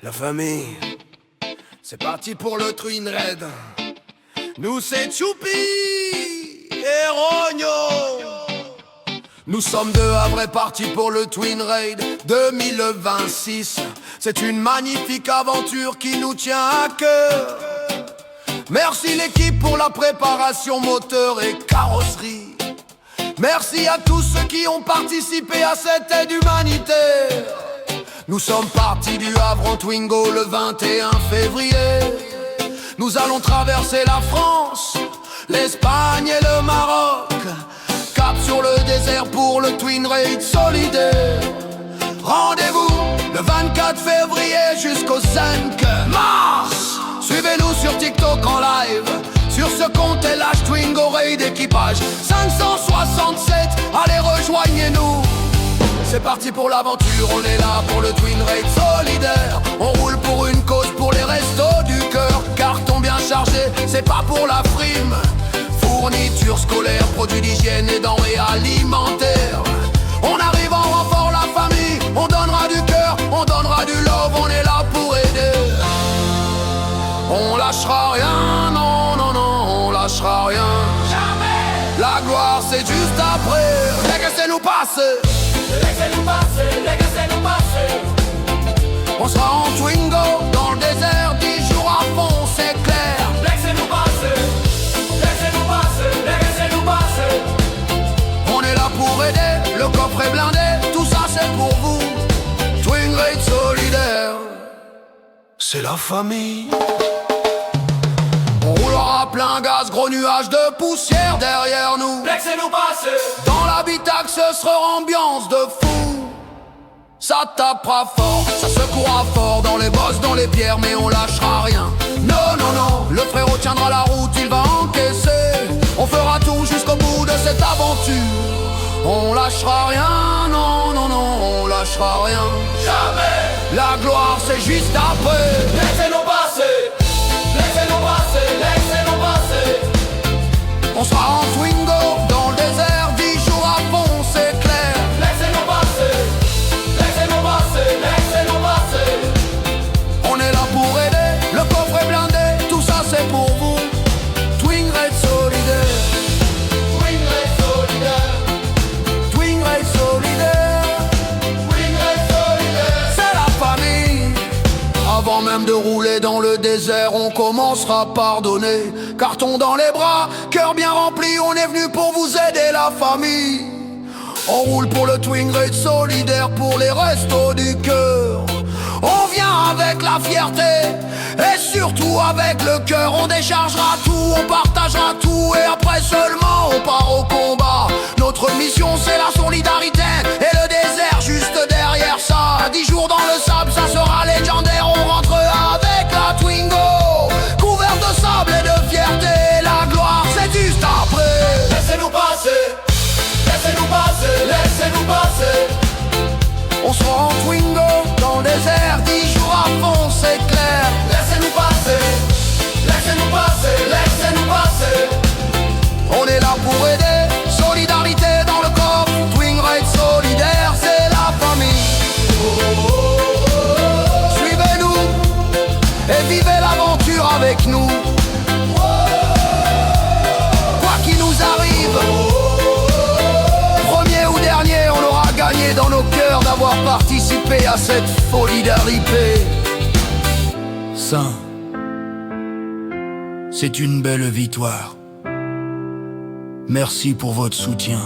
La famille, c'est parti pour le Twin Raid. Nous c'est Choupi et Rogno. Nous sommes deux à vrai parti pour le Twin Raid 2026. C'est une magnifique aventure qui nous tient à cœur. Merci l'équipe pour la préparation moteur et carrosserie. Merci à tous ceux qui ont participé à cette aide humanitaire. Nous sommes partis du Havre en Twingo le 21 février. Nous allons traverser la France, l'Espagne et le Maroc. Cap sur le désert pour le Twin Raid solidaire. Rendez-vous le 24 février jusqu'au 5 mars. Suivez-nous sur TikTok en live. Sur ce compte LH Twingo Raid équipage 567. Allez rejoignez-nous. C'est parti pour l'aventure, on est là pour le Twin Raid solidaire. On roule pour une cause, pour les restos du cœur. Carton bien chargé, c'est pas pour la frime. Fourniture scolaire, produits d'hygiène et denrées alimentaires. On arrive en renfort la famille, on donnera du cœur, on donnera du love, on est là pour aider. On lâchera rien, non, non, non, on lâchera rien. Jamais. La gloire c'est juste après, laissez-nous passer. Laissez-nous passer, laissez-nous passer. On sera en Twingo, dans le désert, 10 jours à fond, c'est clair. Laissez-nous passer, laissez-nous passer, laissez-nous passer. On est là pour aider, le coffre est blindé, tout ça c'est pour vous. Twin Raid solidaire, c'est la famille. On roulera à plein gaz, gros nuage de poussière derrière nous. Laissez-nous passer. Dans l'habitacle ce sera ambiance de fou. Ça tapera fort, ça secouera fort dans les bosses, dans les pierres, mais on lâchera rien. Non, non, non, le frérot tiendra la route, il va encaisser. On fera tout jusqu'au bout de cette aventure. On lâchera rien, non, non, non, on lâchera rien. Jamais. La gloire c'est juste après. Laissez-nous passer, laissez-nous passer, laissez-nous passer. On sera en Twingo, dans le désert, 10 jours à fond, c'est clair. Laissez-nous passer, laissez-nous passer, laissez-nous passer. On est là pour aider, le coffre est blindé, tout ça c'est pour vous. Twin Raid solidaire, Twin Raid solidaire, Twin Raid solidaire, Twin Raid solidaire. c'est la famille. Avant même de rouler dans le désert, on commencera par donner. Carton dans les bras, cœur bien rempli, on est venu pour vous aider la famille. On roule pour le Twin Raid solidaire, pour les restos du cœur. On vient avec la fierté et surtout avec le cœur. On déchargera tout, on partagera tout et après seulement on part au combat. Notre mission c'est la solidarité et le désert juste derrière ça. 10 jours dans le sable, ça sera légendaire. On rentre avec la Twingo, couverte de sable et de fierté. La gloire c'est juste après. Laissez-nous passer, laissez-nous passer, laissez-nous passer. On sera en Twingo, dans le désert, 10 jours à fond, c'est clair. Laissez-nous passer, laissez-nous passer, laissez-nous passer. On est là pour aider, solidarité dans le corps. Twin Raid solidaire, c'est la famille. Suivez-nous et vivez l'aventure avec nous. Quoi qu'il nous arrive, premier ou dernier, on aura gagné dans nos cœurs d'avoir participé à cette solidarité. Ça, c'est une belle victoire. Merci pour votre soutien.